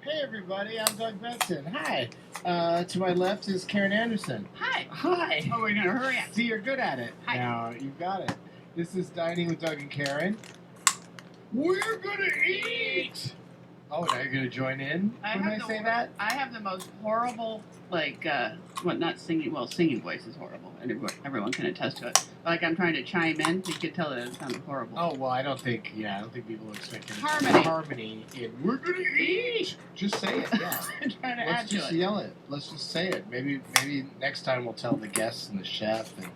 Hey everybody, I'm Doug Benson. Hi. To my left is Karen Anderson. Hi. Hi. Oh, we're gonna hurry up. See, you're good at it. Hi. Now, you've got it. This is Dining with Doug and Karen. We're gonna eat! Oh, now you're gonna join in when I say that? I have the most horrible, not singing, singing voice is horrible, and everyone can attest to it. Like, I'm trying to chime in, you could tell that it sounded horrible. Oh, well, I don't think people expect Harmony in We're gonna eat! Just say it, yeah. I'm trying to Let's add to just it. yell it. Let's just say it. Maybe next time we'll tell the guests and the chef and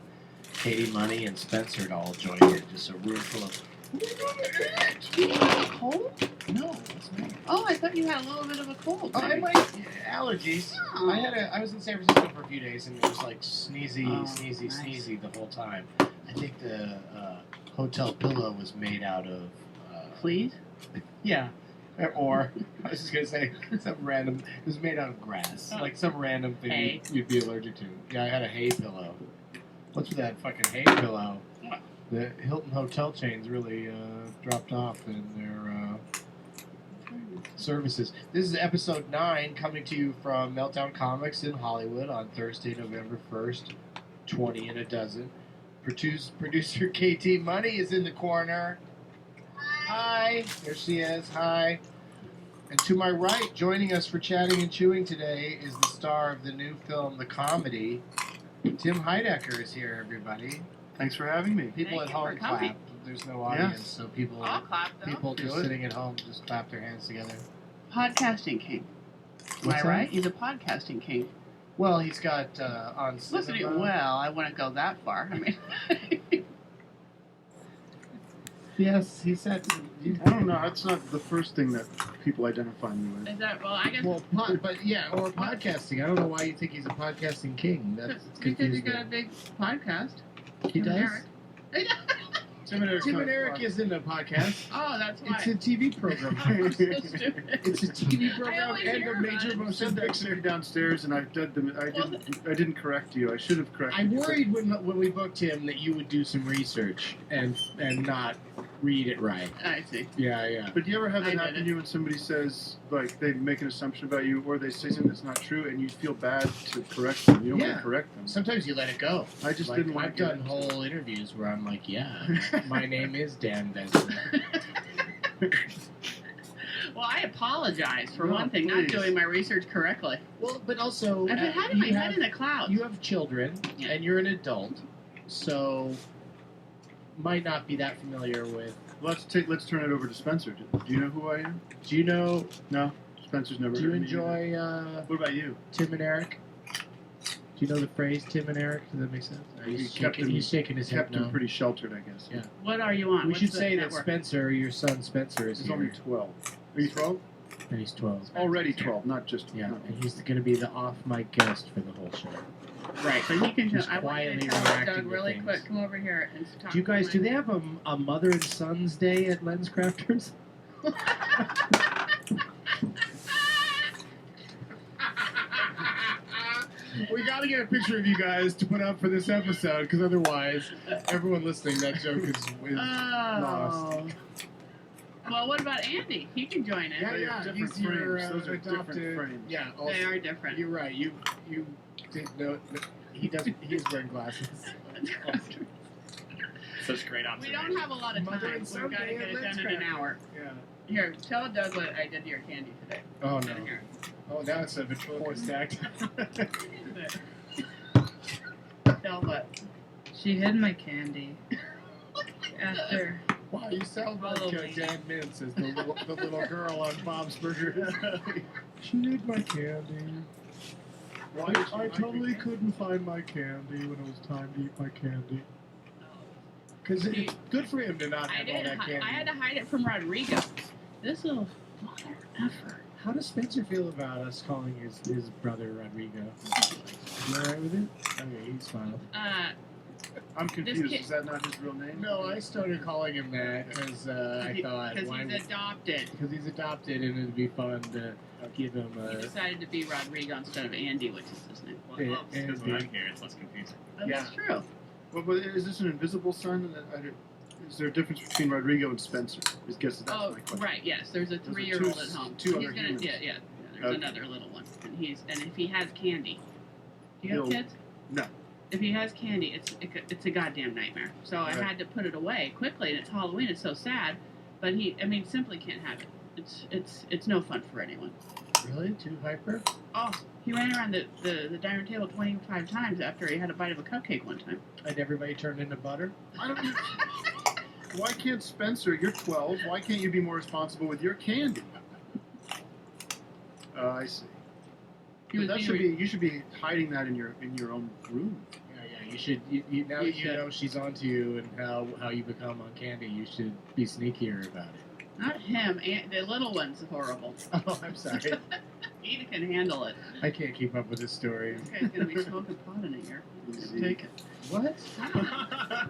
Katie Money and Spencer to all join in. Just a room full of we're gonna eat! Do you have a cold? No, it's me. Oh, I thought you had a little bit of a cold. Oh, I might allergies. Oh. I was in San Francisco for a few days and it was like sneezy the whole time. I think the hotel pillow was made out of Fleas? Yeah. Or I was just gonna say some random. It was made out of grass, like some random thing you'd be allergic to. Yeah, I had a hay pillow. What's with that fucking hay pillow? What? The Hilton hotel chains really dropped off in their services. This is episode 9, coming to you from Meltdown Comics in Hollywood on Thursday, November 1st, 20 and a dozen. Producer KT Money is in the corner. Hi. There she is. Hi. And to my right, joining us for Chatting and Chewing today is the star of the new film, The Comedy. Tim Heidecker is here, everybody. Thanks for having me. People Thank at you for home coming. clap. There's no audience, Yes. so people I'll clap, though. just sitting at home just clap their hands together. Podcasting king. Am What's I that? right? He's a podcasting king. Well, he's got on Listen, cinema. well, I wouldn't go that far. I mean, Yes, he said. I don't know. That's not the first thing that people identify me with. is that, well, I guess Or podcasting. I don't know why you think he's a podcasting king. That's because you confusing. got a big podcast. He Tim does. Eric. Tim and Eric isn't a podcast. Oh, that's why. It's a TV program. I'm so stupid. It's a TV I program always and hear a about major it. motion Said next to picture. me downstairs, and I didn't correct you. I should have corrected I you. worried when we booked him that you would do some research and not read it right. I see. Yeah. But do you ever have I that did happen it. to you when somebody says, like, they make an assumption about you, or they say something that's not true, and you feel bad to correct them? You don't want Yeah. to correct them. Sometimes you let it go. I just Like, didn't want I've to done whole interviews where I'm like, yeah, my name is Dan Benson. Well, I apologize for No, one thing, not please. doing my research correctly. Well, but also I've been having my you head have- in the clouds. You have children, Yeah. and you're an adult, so might not be that familiar with. Let's turn it over to Spencer. Do you know who I am? Do you know? No, Spencer's never. Do you heard me enjoy either. What about you? Tim and Eric? Do you know the phrase Tim and Eric? Does that make sense? He's shaking his head Kept him no. pretty sheltered, I guess. Yeah. What are you on? We What's should the say that network? Spencer, your son Spencer, is He's here. only 12. Are you 12? And he's 12. Already 12, not just. Yeah, no. and he's going to be the off-mic guest for the whole show. Right, but he can He's just. I want you quietly to tell reacting Doug to really things. quick. Come over here and talk. Do you guys, to do my- they have a Mother and Sons Day at Lens Crafters? We got to get a picture of you guys to put up for this episode, because otherwise, everyone listening, that joke is lost. Oh. Well, what about Andy? He can join in. Yeah, They have different he's your frames. Those are different adopted. frames. Yeah, also, They are different. You're right. You did know that he does. He's wearing glasses. Such great We observation. don't have a lot of Mother time. and We've son got to day get at it done Lens in an Crafters. hour. Yeah. Here, tell Doug what I did to your candy today. Oh no. Here. Oh, now it's a ventriloquist act. Tell what? She hid my candy after. Wow, you sound like Probably. Dan Mintz as the little girl on Bob's Burgers. She hid my candy. Why did she I like totally your candy? couldn't find my candy when it was time to eat my candy. Because it's good for him to not I have all did. that candy. I had to hide it from Rodrigo. This little mother effer. How does Spencer feel about us calling his brother Rodrigo? You alright with it? Okay, he's fine. I'm confused. kid- Is that not his real name? No, I started calling him that because I thought Because why he's adopted. because he's adopted and it'd be fun to give him He a. decided to be Rodrigo instead of Andy, which is his name. Well, Yeah, because and when I'm the- here, it's less confusing. Oh, Yeah. that's true. Well, but is this an invisible son? Is there a difference between Rodrigo and Spencer? I guess that's my question. Right. Yes, there's a Those are 3-year-old two- at home. two He's other gonna. humans. Yeah. There's Okay. another little one, and if he has candy. Do you have He'll- kids? No. If he has candy, it's a goddamn nightmare. So I Right. had to put it away quickly, and it's Halloween. It's so sad, but simply can't have it. It's no fun for anyone. Really? Too hyper? Oh, he ran around the dining table 25 times after he had a bite of a cupcake one time. And everybody turned into butter? I don't know. Why can't Spencer? You're 12. Why can't you be more responsible with your candy? I see. He was That being should be. You should be hiding that in your own room. Yeah. You should. Now You that you should. know she's onto you and how you become on candy, you should be sneakier about it. Not him. The little one's horrible. Oh, I'm sorry. He can handle it. I can't keep up with this story. This guy's gonna be smoking pot in a year. Take it. What?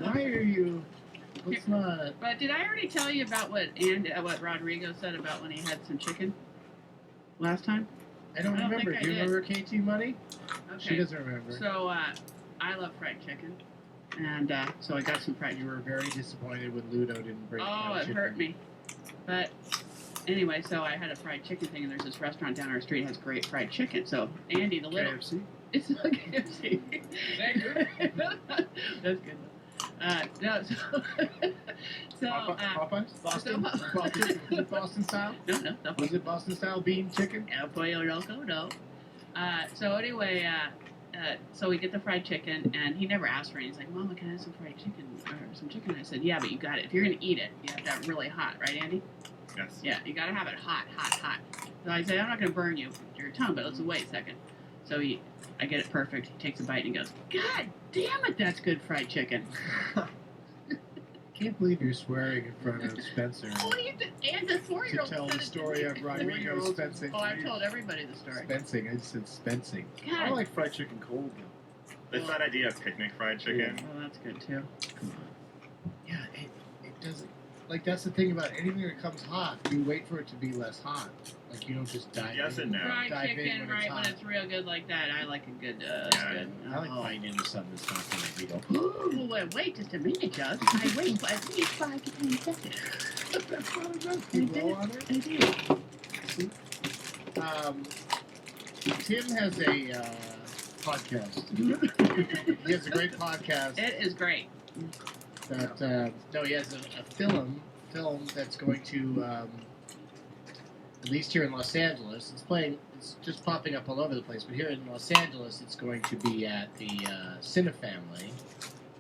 Why are you? Let's not. But did I already tell you about what Rodrigo said about when he had some chicken last time? I don't I don't remember. think Do you I did. remember KT Money? Okay. She doesn't remember. So I love fried chicken, and so I got some fried You chicken. were very disappointed when Ludo didn't bring Oh, fried it chicken. hurt me. But anyway, so I had a fried chicken thing, and there's this restaurant down our street that has great fried chicken. So Andy, the little, KFC. it's not KFC. Is that good? That's good. No, so Popeyes? Boston? So- Boston? Was it Boston style? no, Was it Boston style bean chicken? El Pollo Loco, no. So anyway, so we get the fried chicken, and he never asked for it. He's like, "Mama, can I have some fried chicken or some chicken?" I said, "Yeah, but you got it. If you're gonna eat it, you have to have it really hot, right, Andy? Yes. Yeah, you gotta have it hot." So I said, "I'm not gonna burn you your tongue, but let's wait a second." So I get it perfect. He takes a bite and he goes, "God damn it, that's good fried chicken." I can't believe you're swearing in front of Spencer What do you think? And the 4-year-old to tell the story of Rodrigo Spencing. Oh, I've told everybody the story. Spencing. I just said Spencing. I God. like fried chicken cold though. It's that idea of picnic fried chicken. Well, that's good too. Yeah, it doesn't. Like, that's the thing about anything that comes hot. You wait for it to be less hot. Like, you don't just dive Yes in. and no. Fried Dive in chicken, when it's right when hot. it's real good like that. I like a good. Yeah, good. I like Oh. biting into something that's not going to be go. Well, wait just a minute, Jug. I wait for at least 5 to 10 seconds. That's not enough. I You did. blow on it? I did. Tim has a podcast. He has a great podcast. It is great. That no, he has a film that's going to at least here in Los Angeles. It's just popping up all over the place, but here in Los Angeles, it's going to be at the Cinefamily,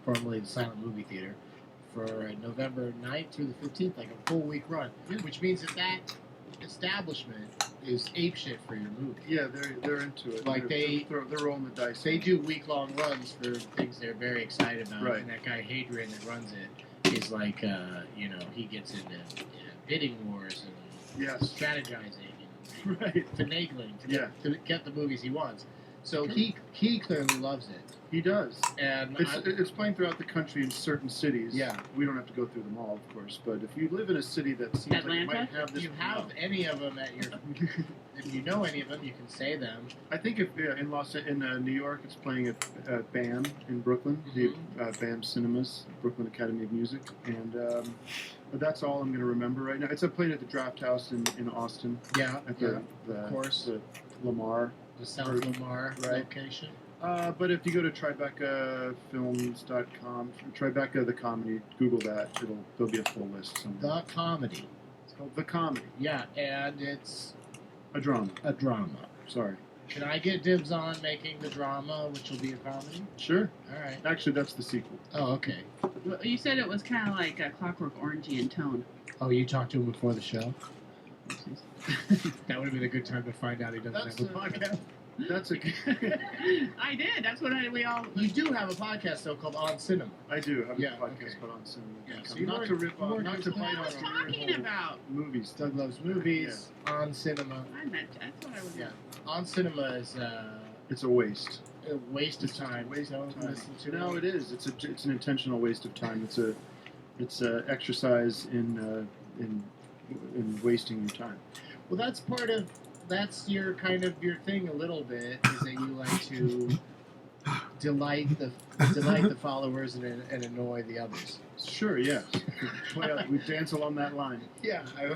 formerly the Silent Movie Theater, for November 9th through the 15th, like a full week run, which means that establishment is apeshit for your movie. Yeah, they're into it. Like they're rolling the dice. They do week-long runs for things they're very excited about, Right. and that guy Hadrian that runs it is like, he gets into bidding wars and Yes. strategizing Right. and finagling to get the movies he wants. So Sure. he clearly loves it, He does. and It's playing throughout the country in certain cities. Yeah. We don't have to go through them all, of course. But if you live in a city that seems like it Atlanta? might have if this, you have any of them at your, if you know any of them, you can say them. I think if in New York, it's playing at BAM in Brooklyn, the BAM Cinemas, Brooklyn Academy of Music, and but that's all I'm going to remember right now. It's playing at the Draft House in Austin Yeah, at yeah, the of course. the Lamar. The South Lamar Right. location. But if you go to TribecaFilms.com, Tribeca the comedy, Google that. There'll be a full list somewhere. The comedy. It's called The Comedy, Yeah, and it's a drama. a drama. Sorry. Can I get dibs on making the drama, which will be a comedy? Sure. All right. Actually, that's the sequel. Oh, okay. Well, you said it was kind of like a Clockwork Orangey in tone. Oh, you talked to him before the show? That would have been a good time to find out he doesn't That's have a podcast. That's a. I did. That's what we all. You do have a podcast, though, called On Cinema. I do have Yeah, a podcast okay. put on cinema. Yeah, so So you not weren't- to rip you off, weren't not to just bite What I on was our talking about. movies. Doug Loves Movies, On Cinema. I meant. That's what I was. Yeah. On Cinema is It's a waste. a waste of It's just a time. waste of Don't time. listen to No, it. it is. It's an intentional waste of time. It's a exercise in wasting your time. Well, that's your kind of your thing a little bit, is that you like to delight the followers and annoy the others. Sure, yes. We dance along that line. Yeah, I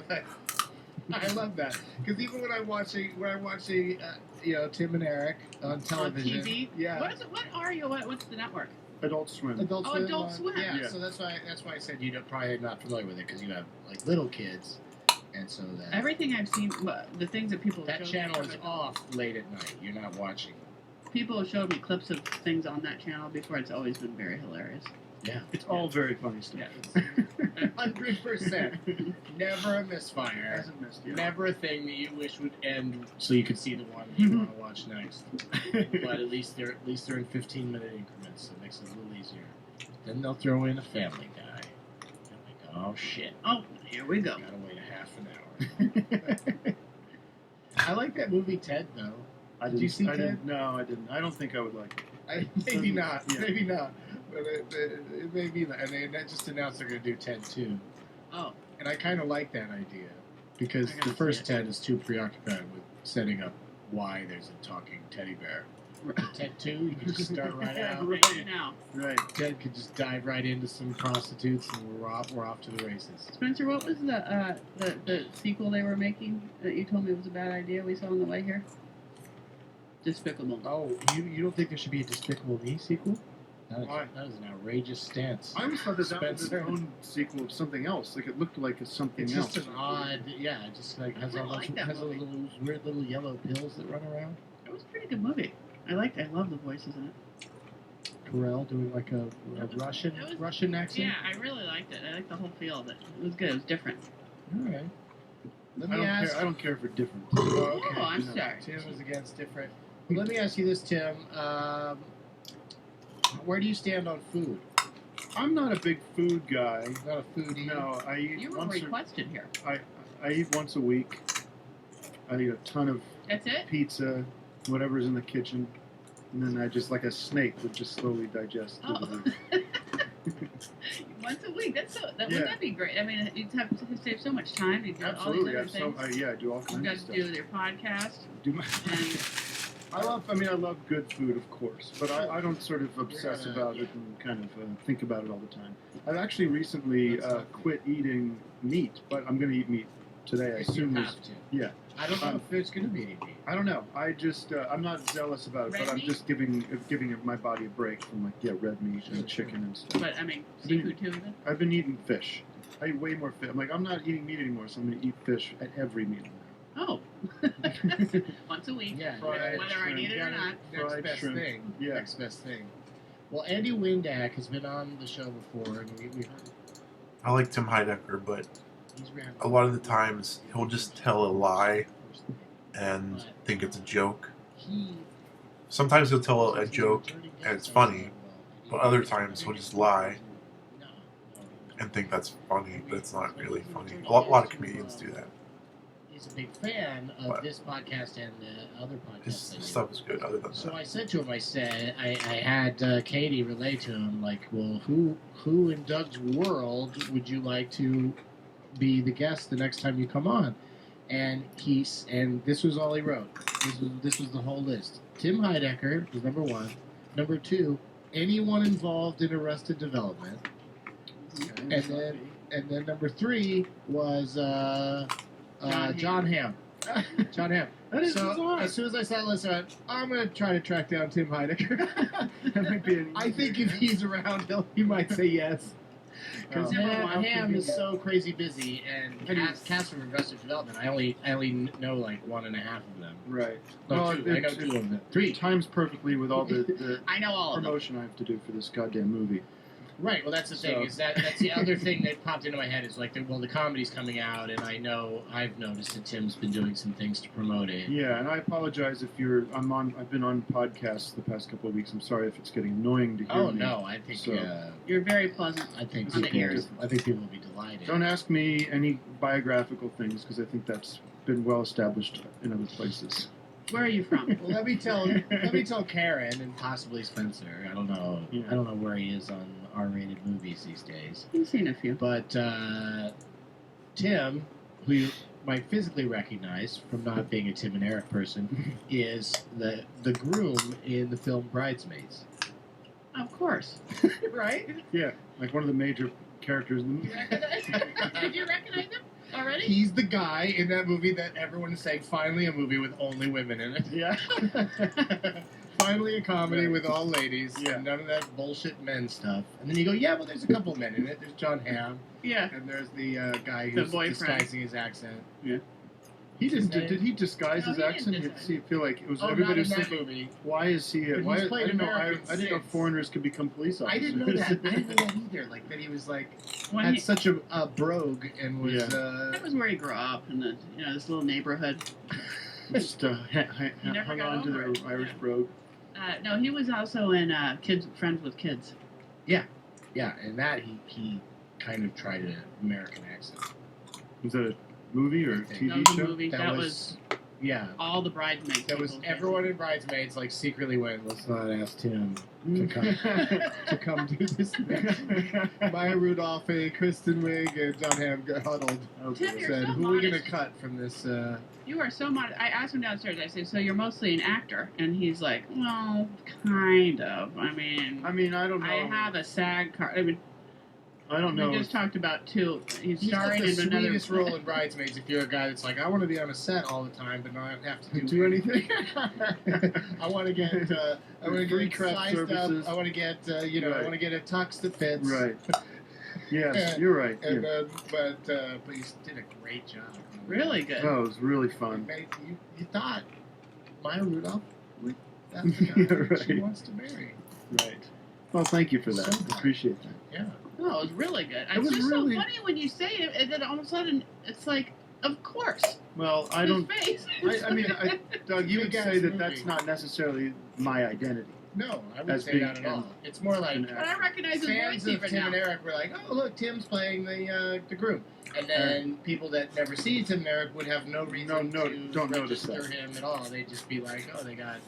love that because even when I'm watching Tim and Eric on television, On TV. yeah. What are you? What's the network? Adult Swim. Adult Oh, Swim. Adult Swim. Yeah, so that's why I said you're probably not familiar with it because you have like little kids, and so that Everything I've seen, the things that people that showed channel me is from it- off late at night. You're not watching. People have showed me clips of things on that channel before. It's always been very hilarious. Yeah, It's all very funny stuff. Yeah. 100%. Never a misfire. Hasn't missed yet. Never a thing that you wish would end so you could see the one you want to watch next. But at least they're in 15-minute increments, so it makes it a little easier. Then they'll throw in a Family Guy. And we go, oh shit! Oh, here we go. Gotta wait a half an hour. I like that movie Ted though. Did you see Ted? No, I didn't. I don't think I would like it. Maybe not. Yeah. Maybe not. But it may be that. And they just announced they're going to do Ted 2. Oh, And I kind of like that idea because I gotta the first see it. Ted is too preoccupied with setting up why there's a talking teddy bear. But Ted 2, you can just start right out. right now. Right. Ted could just dive right into some prostitutes and we're off to the races. Spencer, what was the sequel they were making that you told me was a bad idea we saw on the way here? Despicable. Oh, you don't think there should be a Despicable Me sequel? Why? That is an outrageous stance. I always thought that was Spencer. its own sequel of something else. Like it looked like it's something It's else. just an odd, yeah. It just like has I all like those that has those movie. little weird little yellow pills that run around. It was a pretty good movie. I love the voices in it. Carell doing like a It was- Russian it was- Russian accent. Yeah, I really liked it. I liked the whole feel of it. It was good. It was different. All right. Let I me don't ask. care. I don't care for different. Oh, okay. Oh, I'm No. sorry. Tim is against different. Let me ask you this, Tim. Where do you stand on food? I'm not a big food guy. Not a foodie. No, I eat You were once. requested here. I eat once a week. I eat a ton of That's it? pizza, whatever's in the kitchen, and then I just like a snake would just slowly digest. through the Oh. week. Once a week. That's so. Yeah. Wouldn't that be great? I mean, you'd have to save so much time. You've got all these Absolutely. other things. I do all You've kinds got of to stuff. do your podcast. Do my- And I love good food, of course, but I don't sort of obsess gonna- about it and kind of think about it all the time. I've actually recently quit eating meat, but I'm going to eat meat today. I You assume have to. yeah. I don't know if there's going to be any meat. I don't know. I just I'm not zealous about it, Red but I'm meat? just giving my body a break from red meat Sure, and chicken and stuff. but I mean, seafood too. Even. I've been eating fish. I eat way more fish. I'm like I'm not eating meat anymore, so I'm going to eat fish at every meal. Oh. Once a week. Yeah, Fried whether I need it or not. Next Fried best shrimp. thing. Yeah. Next best thing. Well, Andy Windak has been on the show before, and we heard I like Tim Heidecker, but he's ran a lot of the times he'll just tell a lie and think it's a joke. Sometimes he'll tell a joke and it's funny, but other times he'll just lie and think that's funny, but it's not really funny. A lot of comedians do that. He's a big fan of But this podcast and the other podcasts. His I do. stuff is good other than So that. I said to him, I said, I had Katie relay to him, like, well, who in Doug's world would you like to be the guest the next time you come on? And this was all he wrote. This was the whole list. Tim Heidecker was number one. Number two, anyone involved in Arrested Development. And then number three was John Hamm. John Hamm. That is So bizarre. as soon as I saw that list, I went, I'm going to try to track down Tim Heidecker. That might be an I think if he's around, he might say yes. Because Oh. Ham is so crazy busy, and cast from Arrested Development, I only know like 1.5 of them. right. No, Well, two. I know 2 of them. 3. It times perfectly with all the I know all of them. promotion I have to do for this goddamn movie. Right. Well, that's the thing. So- Is that's the other thing that popped into my head is like, the comedy's coming out, and I've noticed that Tim's been doing some things to promote it. Yeah, and I apologize if I've been on podcasts the past couple of weeks. I'm sorry if it's getting annoying to hear Oh me. no, I think So- You're very pleasant. I think On the people, ears. I think people will be delighted. Don't ask me any biographical things because I think that's been well established in other places. Where are you from? Well, let me tell Karen and possibly Spencer. I don't know. Yeah. I don't know where he is on R-rated movies these days. You've seen a few. But Tim, who you might physically recognize from not being a Tim and Eric person, is the groom in the film Bridesmaids. Of course. right? Yeah, like one of the major characters in the movie. Did you recognize him already? He's the guy in that movie that everyone is saying, finally a movie with only women in it. Yeah. Finally a comedy Right. with all ladies Yeah. and none of that bullshit men stuff. And then you go, yeah, well, there's a couple men in it. There's John Hamm, Yeah. and there's the guy The who's boyfriend. disguising his accent. He did he disguise No, his he didn't accent? disguise Did he feel like it was Oh, everybody not was in that thinking, movie. why is he? But Why he's played I didn't know. American I didn't know since. foreigners could become police I officers. didn't know that. I didn't know that either. Like that he was like When had he, such a brogue and was that was where he grew up in the this little neighborhood. Just never hung got on to over their it. Irish Yeah. brogue. No, he was also in Friends with Kids. yeah, and that he kind of tried an American accent. Was that a movie or a That TV That was a show? movie. That was yeah. all the Bridesmaids. That was people. everyone in Bridesmaids like secretly went, let's not ask Tim to come do this. Maya Rudolph, Kristen Wiig, and John Hamm got huddled. Tim, you're Said, so who are we going to modest. cut from this? You are so modest. I asked him downstairs. I said, "So you're mostly an actor?" And he's like, "Well, kind of. I mean, I don't know. I have a SAG card. I mean, I don't know. we just talked about two. He's He's got starring the in another. sweetest role in Bridesmaids if you're a guy that's like, I want to be on a set all the time, but not have to Do anything? I want to get, I want to Free get craft sized services. up. I want to get, I Right. want to get a tux that fits. Right. Yes, Yeah. you're right. And Yeah. but he did a great job. Really good. Oh, it was really fun. You thought Maya Rudolph? That's the guy Yeah, that she right. wants to marry. Right. Well, thank you for that. So I appreciate that. Yeah. No, it was really good. It It's was just really- so funny when you say it, and then all of a sudden it's like, of course. Well, I His don't. face. I mean, Doug, you would Big say ass that that's movie. not necessarily my identity. No, I wouldn't As say being that at an- all. It's more like an But I recognize his fans voice of even Tim now. and Eric were like, oh, look, Tim's playing the groom. And then people that never see Tim and Eric would have no reason No, to don't notice register that. him at all. They'd just be like, oh, they got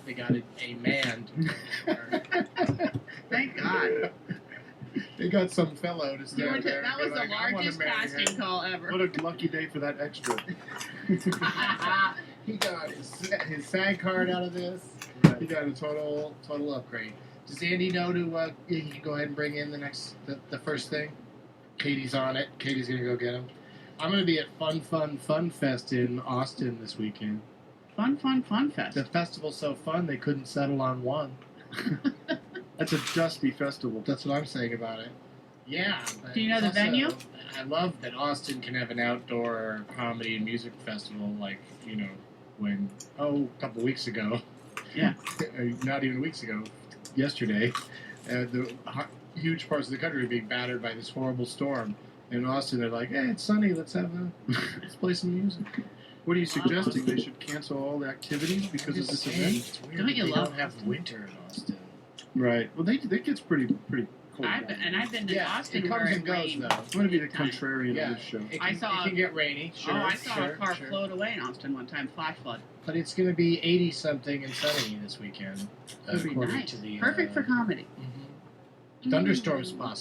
a man. Thank God. They got some fellow to You stand were there. that and be was the like, I wanna largest marry casting her. call ever. What a lucky day for that extra. He got his SAG card out of this. He got a total upgrade. Does Andy know to he can go ahead and bring in the first thing? Katie's on it. Katie's gonna go get him. I'm gonna be at Fun Fest in Austin this weekend. Fun fest. The festival's so fun they couldn't settle on one. That's a dusty festival. That's what I'm saying about it. Yeah. But Do you know it's the venue? I love that Austin can have an outdoor comedy and music festival like, when, a couple weeks ago. Yeah. Not even weeks ago. Yesterday. The huge parts of the country are being battered by this horrible storm. In Austin, they're like, hey, it's sunny. Let's play some music. What are you suggesting? They should cancel all the activities because of this event? It's weird Don't that you they love don't have winter in Austin. Right. Well, it gets pretty cold. I've been to Yeah, Austin it where comes it and goes, rained. though. I'm going to be the big time. contrarian Yeah. of this show. I saw- It can get rainy. Sure, I saw sure, a car sure. float away in Austin one time, flash flood. But it's going to be 80 something and sunny this weekend. That'd be according nice. to the Perfect for comedy. Thunderstorms possible.